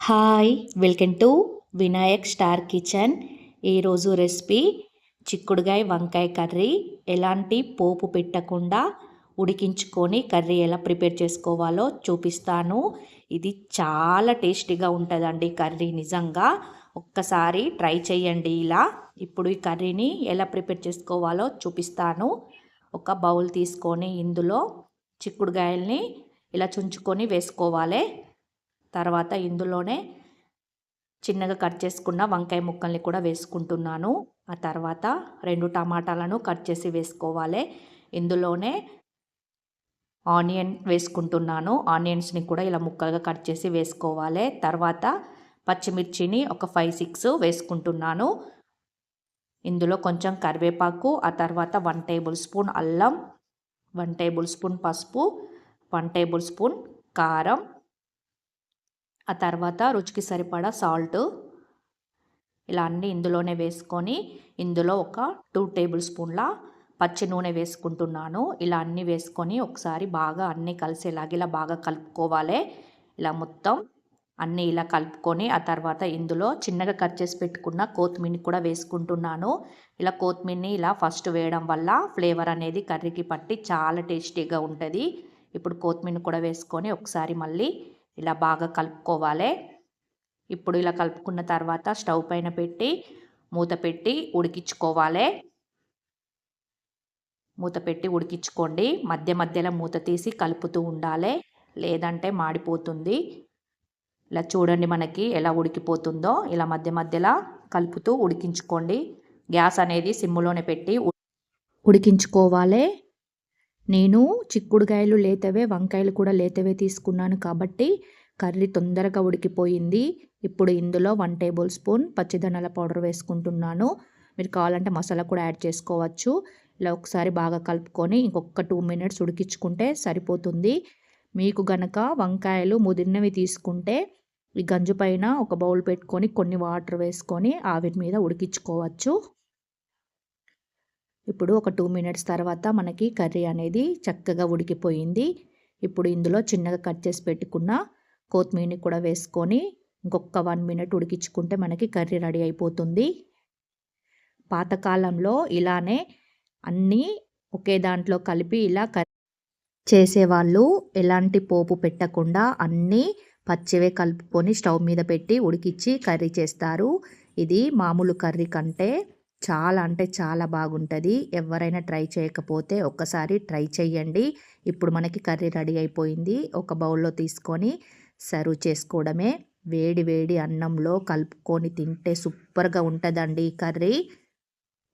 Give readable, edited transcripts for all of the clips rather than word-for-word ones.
Hi welcome to Vinayak star kitchen. ఈరోజు recipe చిక్కుడుగాయ వంకాయ కర్రీ. ఎలాంటి పోపు పెట్టకుండా ఉడికించుకొని కర్రీ ఎలా ప్రిపేర్ చేసుకోవాలో చూపిస్తాను. ఇది చాలా టేస్టీగా ఉంటుందండి కర్రీ. నిజంగా ఒక్కసారి ట్రై చేయండి ఇలా. ఇప్పుడు ఈ కర్రీని ఎలా ప్రిపేర్ చేసుకోవాలో చూపిస్తాను. ఒక బౌల్ తీసుకొని ఇందులో చిక్కుడుగాయల్ని ఇలా చుంచుకొని వేసుకోవాలి. తర్వాత ఇందులోనే చిన్నగా కట్ చేసుకున్న వంకాయ ముక్కల్ని కూడా వేసుకుంటున్నాను. ఆ తర్వాత 2 టమాటాలను కట్ చేసి వేసుకోవాలి. ఇందులోనే ఆనియన్ వేసుకుంటున్నాను. ఆనియన్స్ని కూడా ఇలా ముక్కలుగా కట్ చేసి వేసుకోవాలి. తర్వాత పచ్చిమిర్చిని ఒక 5, 6 వేసుకుంటున్నాను. ఇందులో కొంచెం కరివేపాకు, ఆ తర్వాత 1 టేబుల్ స్పూన్ అల్లం, 1 టేబుల్ స్పూన్ పసుపు, 1 టేబుల్ స్పూన్ కారం, ఆ తర్వాత రుచికి సరిపడా సాల్ట్. ఇలా అన్నీ ఇందులోనే వేసుకొని ఇందులో ఒక 2 టేబుల్ స్పూన్ల పచ్చి నూనె వేసుకుంటున్నాను. ఇలా అన్నీ వేసుకొని ఒకసారి బాగా అన్నీ కలిసేలాగా ఇలా బాగా కలుపుకోవాలి. ఇలా మొత్తం అన్నీ ఇలా కలుపుకొని ఆ తర్వాత ఇందులో చిన్నగా కట్ చేసి పెట్టుకున్న కొత్తిమీరని కూడా వేసుకుంటున్నాను. ఇలా కొత్తిమీరని ఇలా ఫస్ట్ వేయడం వల్ల ఫ్లేవర్ అనేది కర్రీకి పట్టి చాలా టేస్టీగా ఉంటుంది. ఇప్పుడు కొత్తిమీరని కూడా వేసుకొని ఒకసారి మళ్ళీ ఇలా బాగా కలుపుకోవాలి. ఇప్పుడు ఇలా కలుపుకున్న తర్వాత స్టవ్ పైన పెట్టి మూత పెట్టి ఉడికించుకోవాలి. మూత పెట్టి ఉడికించుకోండి. మధ్య మధ్యలో మూత తీసి కలుపుతూ ఉండాలి, లేదంటే మాడిపోతుంది. ఇలా చూడండి మనకి ఎలా ఉడికిపోతుందో. ఇలా మధ్య మధ్యలో కలుపుతూ ఉడికించుకోండి. గ్యాస్ అనేది సిమ్లోనే పెట్టి ఉడికించుకోవాలి. నేను చిక్కుడుకాయలు లేతవే, వంకాయలు కూడా లేతవే తీసుకున్నాను కాబట్టి కర్రీ తొందరగా ఉడికిపోయింది. ఇప్పుడు ఇందులో 1 టేబుల్ స్పూన్ పచ్చిధనియాల పౌడర్ వేసుకుంటున్నాను. మీరు కావాలంటే మసాలా కూడా యాడ్ చేసుకోవచ్చు. ఇలా ఒకసారి బాగా కలుపుకొని ఇంకొక 2 మినిట్స్ ఉడికించుకుంటే సరిపోతుంది. మీకు గనక వంకాయలు ముదిరినవి తీసుకుంటే ఈ గంజు పైన ఒక బౌల్ పెట్టుకొని కొన్ని వాటర్ వేసుకొని ఆవిరి మీద ఉడికించుకోవచ్చు. ఇప్పుడు ఒక 2 మినిట్స్ తర్వాత మనకి కర్రీ అనేది చక్కగా ఉడికిపోయింది. ఇప్పుడు ఇందులో చిన్నగా కట్ చేసి పెట్టుకున్న కొత్తిమీరని కూడా వేసుకొని ఇంకొక 1 మినిట్ ఉడికించుకుంటే మనకి కర్రీ రెడీ అయిపోతుంది. పాతకాలంలో ఇలానే అన్నీ ఒకే దాంట్లో కలిపి ఇలా చేసేవాళ్ళు. ఎలాంటి పోపు పెట్టకుండా అన్నీ పచ్చివే కలుపుకొని స్టవ్ మీద పెట్టి ఉడికించి కర్రీ చేస్తారు. ఇది మామూలు కర్రీ కంటే చాలా అంటే చాలా బాగుంటుంది. ఎవరైనా ట్రై చేయకపోతే ఒక్కసారి ట్రై చేయండి. ఇప్పుడు మనకి కర్రీ రెడీ అయిపోయింది. ఒక బౌల్లో తీసుకొని సర్వ్ చేసుకోవడమే. వేడి వేడి అన్నంలో కలుపుకొని తింటే సూపర్గా ఉంటుందండి ఈ కర్రీ.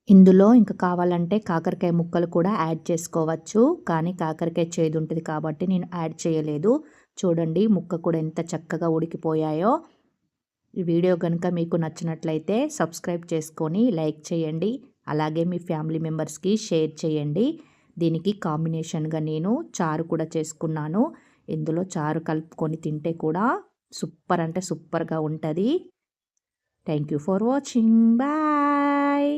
ఇందులో ఇంకా కావాలంటే కాకరకాయ ముక్కలు కూడా యాడ్ చేసుకోవచ్చు, కానీ కాకరకాయ చేదు ఉంటుంది కాబట్టి నేను యాడ్ చేయలేదు. చూడండి ముక్క కూడా ఎంత చక్కగా ఉడికిపోయాయో. ఈ వీడియో కనుక మీకు నచ్చినట్లయితే సబ్స్క్రైబ్ చేసుకొని లైక్ చేయండి. అలాగే మీ ఫ్యామిలీ మెంబర్స్కి షేర్ చేయండి. దీనికి కాంబినేషన్గా నేను చారు కూడా చేసుకున్నాను. ఇందులో చారు కలుపుకొని తింటే కూడా సూపర్ అంటే సూపర్గా ఉంటుంది. Thank you for watching. Bye.